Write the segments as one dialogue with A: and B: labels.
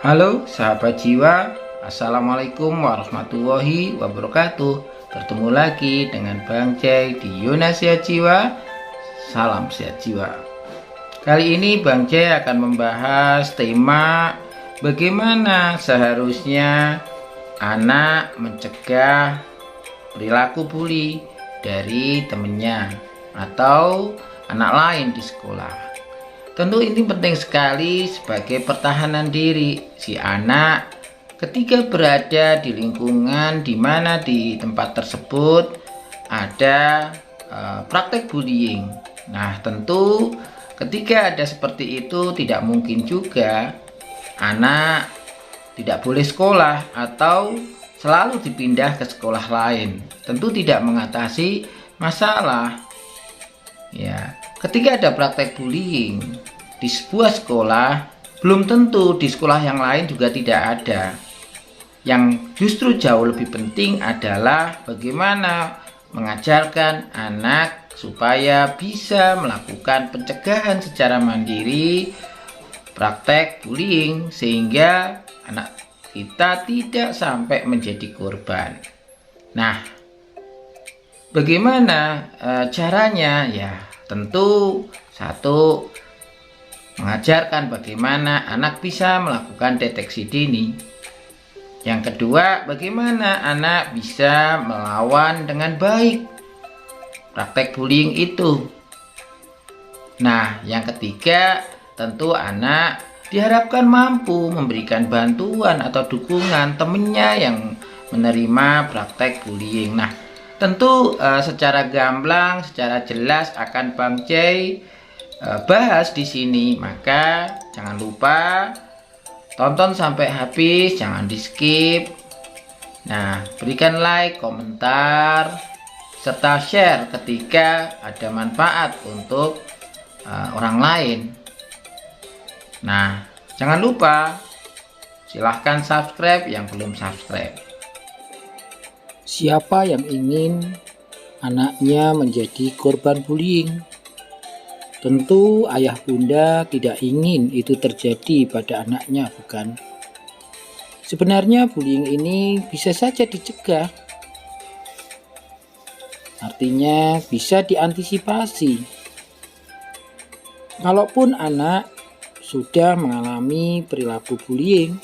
A: Halo sahabat jiwa, Assalamualaikum warahmatullahi wabarakatuh. Bertemu lagi dengan Bang Jai di Yona Sehat Jiwa. Salam sehat jiwa. Kali ini Bang Jai akan membahas tema bagaimana seharusnya anak mencegah perilaku bully dari temannya atau anak lain di sekolah. Tentu ini penting sekali sebagai pertahanan diri si anak ketika berada di lingkungan di mana di tempat tersebut ada praktek bullying. Nah, tentu ketika ada seperti itu tidak mungkin juga anak tidak boleh sekolah atau selalu dipindah ke sekolah lain. Tentu tidak mengatasi masalah. Ya, ketika ada praktek bullying di sebuah sekolah, belum tentu di sekolah yang lain juga tidak ada. Yang justru jauh lebih penting adalah bagaimana mengajarkan anak supaya bisa melakukan pencegahan secara mandiri praktek bullying sehingga anak kita tidak sampai menjadi korban. Nah, bagaimana caranya? Ya, tentu satu, mengajarkan bagaimana anak bisa melakukan deteksi dini. Yang kedua, bagaimana anak bisa melawan dengan baik praktek bullying itu. Nah, yang ketiga, tentu anak diharapkan mampu memberikan bantuan atau dukungan temannya yang menerima praktek bullying. Nah, tentu secara gamblang, secara jelas akan Bang Jai bahas di sini. Maka jangan lupa tonton sampai habis, jangan di skip. Nah, berikan like, komentar, serta share ketika ada manfaat untuk orang lain. Nah, jangan lupa silahkan subscribe yang belum subscribe.
B: Siapa yang ingin anaknya menjadi korban bullying? Tentu ayah bunda tidak ingin itu terjadi pada anaknya, bukan? Sebenarnya bullying ini bisa saja dicegah. Artinya bisa diantisipasi. Kalaupun anak sudah mengalami perilaku bullying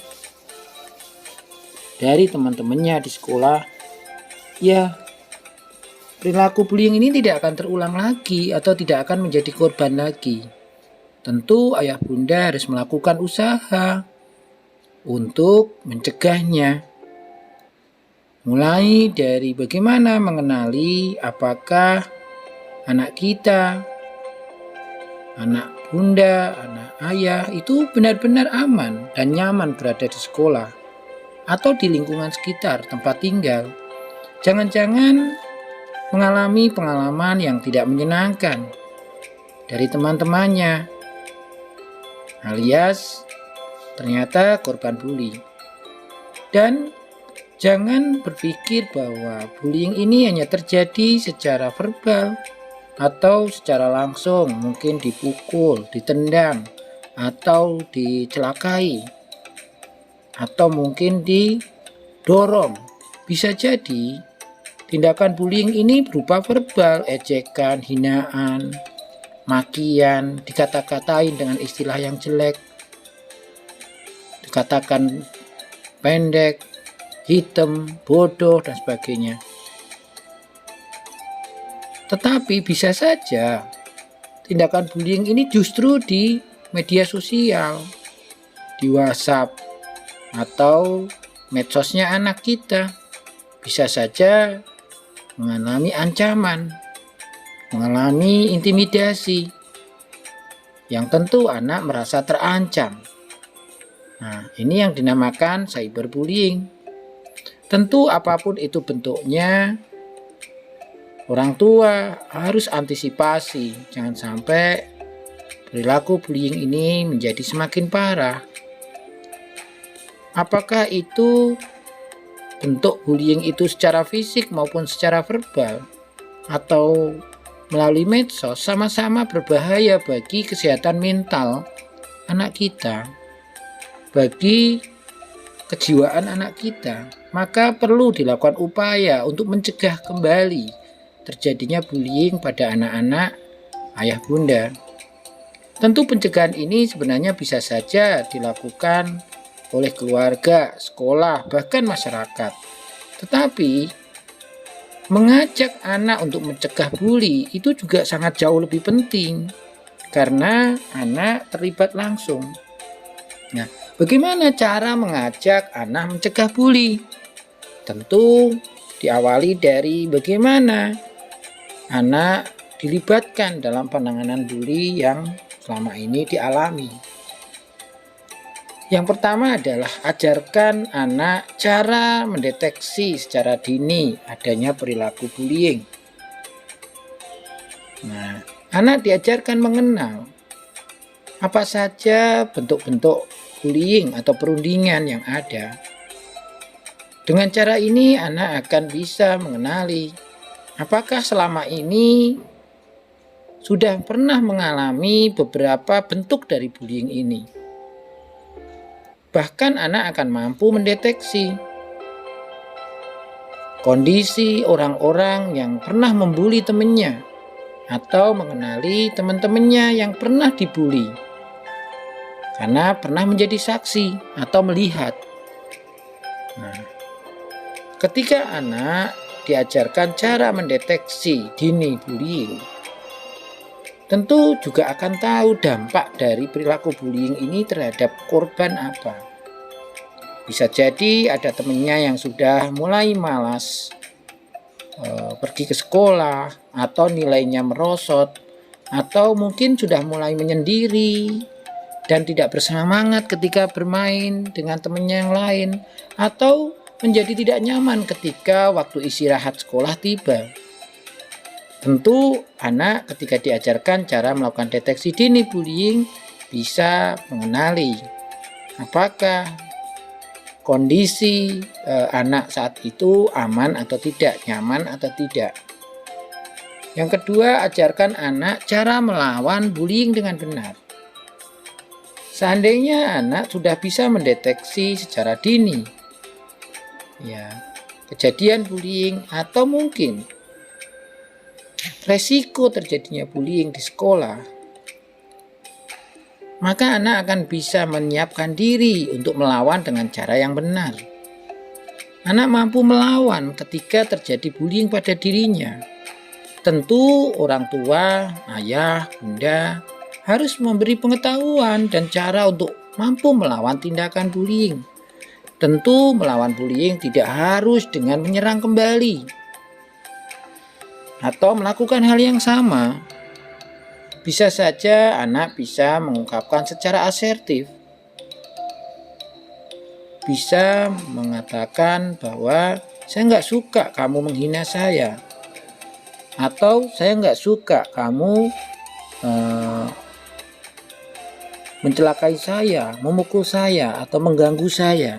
B: dari teman-temannya di sekolah, ya, perilaku bullying ini tidak akan terulang lagi atau tidak akan menjadi korban lagi. Tentu ayah bunda harus melakukan usaha untuk mencegahnya. Mulai dari bagaimana mengenali apakah anak kita, anak bunda, anak ayah itu benar-benar aman dan nyaman berada di sekolah atau di lingkungan sekitar tempat tinggal. Jangan-jangan mengalami pengalaman yang tidak menyenangkan dari teman-temannya, alias ternyata korban bully. Dan jangan berpikir bahwa bullying ini hanya terjadi secara verbal atau secara langsung, mungkin dipukul, ditendang, atau dicelakai, atau mungkin didorong. Bisa jadi tindakan bullying ini berupa verbal, ejekan, hinaan, makian, dikata-katain dengan istilah yang jelek, dikatakan pendek, hitam, bodoh, dan sebagainya. Tetapi bisa saja tindakan bullying ini justru di media sosial, di WhatsApp, atau medsosnya anak kita. Bisa saja mengalami ancaman, mengalami intimidasi, yang tentu anak merasa terancam. Nah, ini yang dinamakan cyberbullying. Tentu apapun itu bentuknya, orang tua harus antisipasi, jangan sampai perilaku bullying ini menjadi semakin parah. Apakah itu bentuk bullying itu secara fisik maupun secara verbal atau melalui medsos, sama-sama berbahaya bagi kesehatan mental anak kita. bagi kejiwaan anak kita, maka perlu dilakukan upaya untuk mencegah kembali terjadinya bullying pada anak-anak ayah bunda. Tentu pencegahan ini sebenarnya bisa saja dilakukan oleh keluarga, sekolah, bahkan masyarakat. Tetapi mengajak anak untuk mencegah bully itu juga sangat jauh lebih penting karena anak terlibat langsung. Nah, bagaimana cara mengajak anak mencegah bully? Tentu diawali dari bagaimana anak dilibatkan dalam penanganan bully yang selama ini dialami. Yang pertama adalah ajarkan anak cara mendeteksi secara dini adanya perilaku bullying. Nah, anak diajarkan mengenal apa saja bentuk-bentuk bullying atau perundingan yang ada. Dengan cara ini anak akan bisa mengenali apakah selama ini sudah pernah mengalami beberapa bentuk dari bullying ini. Bahkan anak akan mampu mendeteksi kondisi orang-orang yang pernah membuli temannya atau mengenali teman-temannya yang pernah dibuli karena pernah menjadi saksi atau melihat. Nah, ketika anak diajarkan cara mendeteksi dini bullying, tentu juga akan tahu dampak dari perilaku bullying ini terhadap korban apa. Bisa jadi ada temannya yang sudah mulai malas pergi ke sekolah, atau nilainya merosot, atau mungkin sudah mulai menyendiri dan tidak bersemangat ketika bermain dengan temannya yang lain, atau menjadi tidak nyaman ketika waktu istirahat sekolah tiba. Tentu anak ketika diajarkan cara melakukan deteksi dini bullying bisa mengenali apakah kondisi anak saat itu aman atau tidak, nyaman atau tidak. Yang kedua, ajarkan anak cara melawan bullying dengan benar. Seandainya anak sudah bisa mendeteksi secara dini kejadian bullying atau mungkin resiko terjadinya bullying di sekolah, maka anak akan bisa menyiapkan diri untuk melawan dengan cara yang benar. Anak mampu melawan ketika terjadi bullying pada dirinya. Tentu orang tua, ayah, bunda harus memberi pengetahuan dan cara untuk mampu melawan tindakan bullying. Tentu melawan bullying tidak harus dengan menyerang kembali atau melakukan hal yang sama. Bisa saja anak bisa mengungkapkan secara asertif. Bisa mengatakan bahwa saya nggak suka kamu menghina saya. Atau saya nggak suka kamu mencelakai saya, memukul saya, atau mengganggu saya.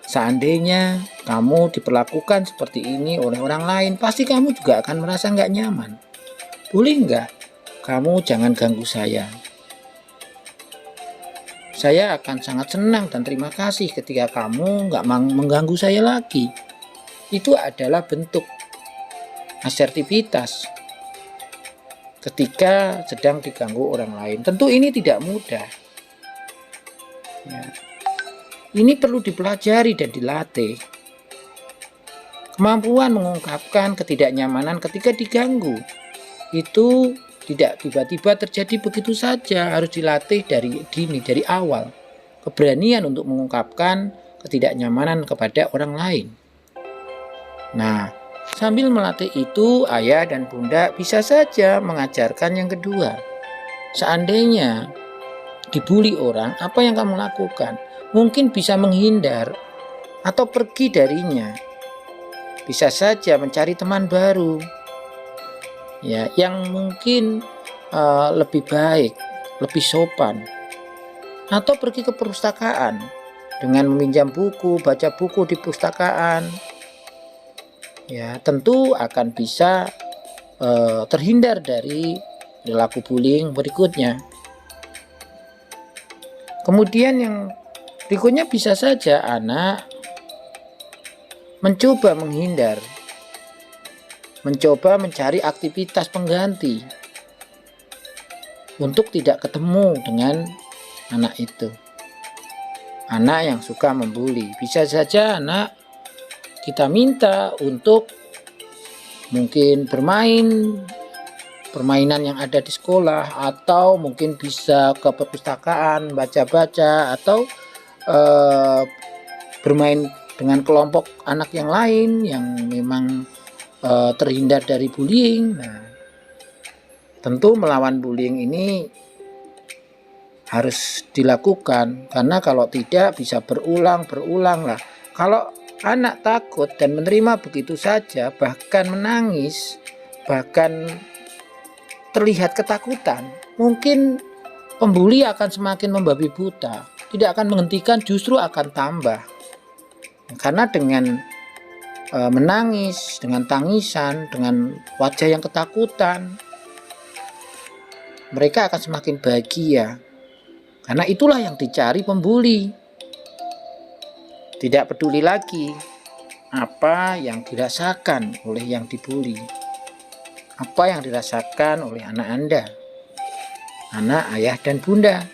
B: Seandainya kamu diperlakukan seperti ini oleh orang lain, pasti kamu juga akan merasa nggak nyaman. Boleh nggak? Kamu jangan ganggu saya. Saya akan sangat senang dan terima kasih ketika kamu nggak mengganggu saya lagi. Itu adalah bentuk asertivitas ketika sedang diganggu orang lain. Tentu ini tidak mudah. Ini perlu dipelajari dan dilatih. Kemampuan mengungkapkan ketidaknyamanan ketika diganggu itu tidak tiba-tiba terjadi begitu saja, harus dilatih dari dini, dari awal. Keberanian untuk mengungkapkan ketidaknyamanan kepada orang lain. Nah, sambil melatih itu, ayah dan bunda bisa saja mengajarkan yang kedua. Seandainya dibully orang, apa yang kamu lakukan? Mungkin bisa menghindar atau pergi darinya. Bisa saja mencari teman baru, yang mungkin lebih baik, lebih sopan, atau pergi ke perpustakaan dengan meminjam buku, baca buku di perpustakaan. Tentu akan bisa terhindar dari perilaku bullying berikutnya. Kemudian yang berikutnya bisa saja anak mencoba menghindar, mencoba mencari aktivitas pengganti untuk tidak ketemu dengan anak itu. Anak yang suka membuli, bisa saja anak kita minta untuk mungkin permainan yang ada di sekolah, atau mungkin bisa ke perpustakaan baca-baca, atau bermain dengan kelompok anak yang lain yang memang terhindar dari bullying. Nah, tentu melawan bullying ini harus dilakukan, karena kalau tidak bisa berulang lah. Kalau anak takut dan menerima begitu saja, bahkan menangis, bahkan terlihat ketakutan, mungkin pembuli akan semakin membabi buta, tidak akan menghentikan, justru akan tambah. Karena dengan menangis, dengan tangisan, dengan wajah yang ketakutan, mereka akan semakin bahagia. Karena itulah yang dicari pembuli. Tidak peduli lagi apa yang dirasakan oleh yang dibuli, apa yang dirasakan oleh anak Anda, anak, ayah, dan bunda.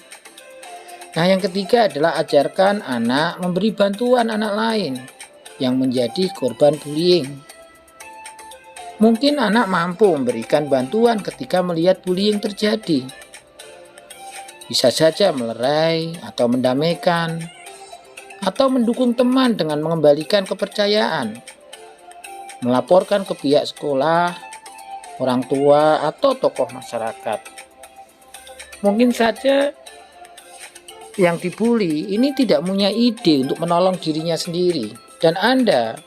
B: Nah, yang ketiga adalah ajarkan anak memberi bantuan anak lain yang menjadi korban bullying. Mungkin anak mampu memberikan bantuan ketika melihat bullying terjadi. Bisa saja melerai atau mendamaikan, atau mendukung teman dengan mengembalikan kepercayaan, melaporkan ke pihak sekolah, orang tua, atau tokoh masyarakat. Mungkin saja yang dibuli ini tidak punya ide untuk menolong dirinya sendiri, dan Anda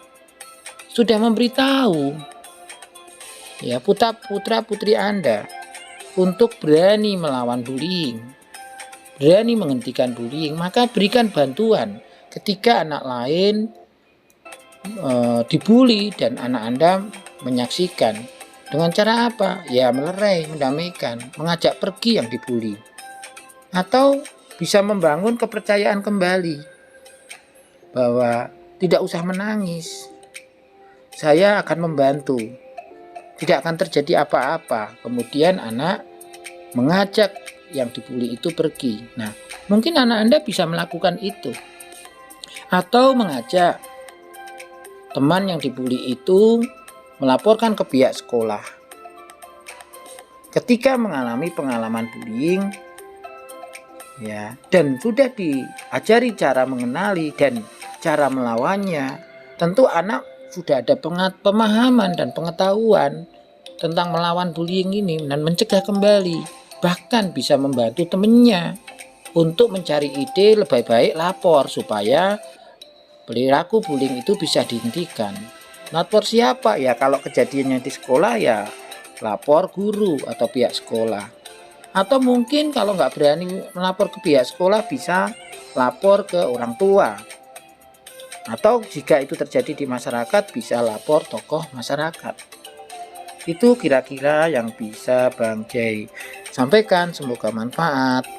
B: sudah memberitahu ya putra putri Anda untuk berani melawan bullying, berani menghentikan bullying. Maka berikan bantuan ketika anak lain dibully dan anak Anda menyaksikan. Dengan cara apa? Ya melerai, mendamaikan, mengajak pergi yang dibully, atau bisa membangun kepercayaan kembali bahwa tidak usah menangis, saya akan membantu, tidak akan terjadi apa-apa. Kemudian anak mengajak yang dibully itu pergi. Nah, mungkin anak Anda bisa melakukan itu, atau mengajak teman yang dibully itu melaporkan ke pihak sekolah. Ketika mengalami pengalaman bullying, ya, dan sudah diajari cara mengenali dan cara melawannya, tentu anak sudah ada pemahaman dan pengetahuan tentang melawan bullying ini dan mencegah kembali. Bahkan bisa membantu temannya untuk mencari ide, lebih baik lapor supaya perilaku bullying itu bisa dihentikan. Lapor siapa? Ya kalau kejadiannya di sekolah ya lapor guru atau pihak sekolah. Atau mungkin kalau nggak berani melapor ke pihak sekolah, bisa lapor ke orang tua. Atau jika itu terjadi di masyarakat, bisa lapor tokoh masyarakat. Itu kira-kira yang bisa Bang Jay sampaikan, semoga manfaat.